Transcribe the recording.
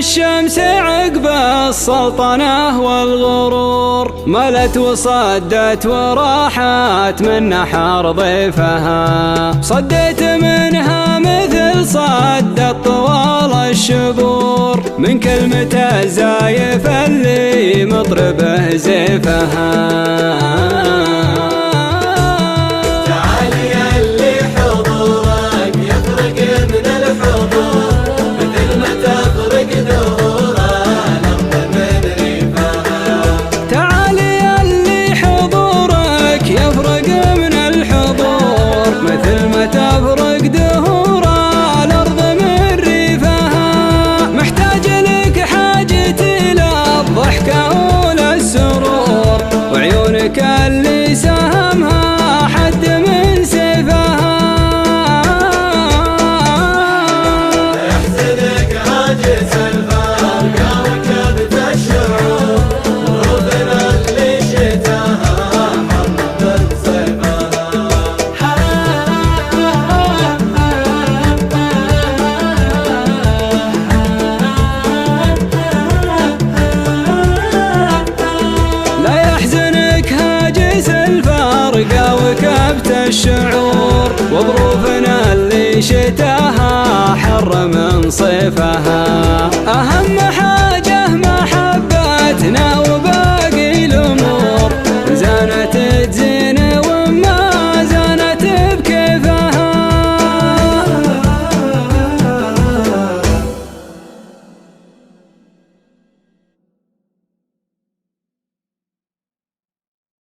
الشمس عقب السلطنة والغرور ملت وصدت وراحت من نحر ضيفها، صديت منها مثل صدت طوال الشبور من كلمة الزايف اللي مطربه زيفها. تفرق دهور الأرض من ريفها، محتاج لك حاجتي للضحكة وللسرور، وعيونك اللي سهمها حد من سيفها. يحزنك عاجز الفرقة وكبت الشعور، ظروفنا اللي شتاها حرمت صيفها. وكبت الشعور وظروفنا اللي شتاها حر من صيفها.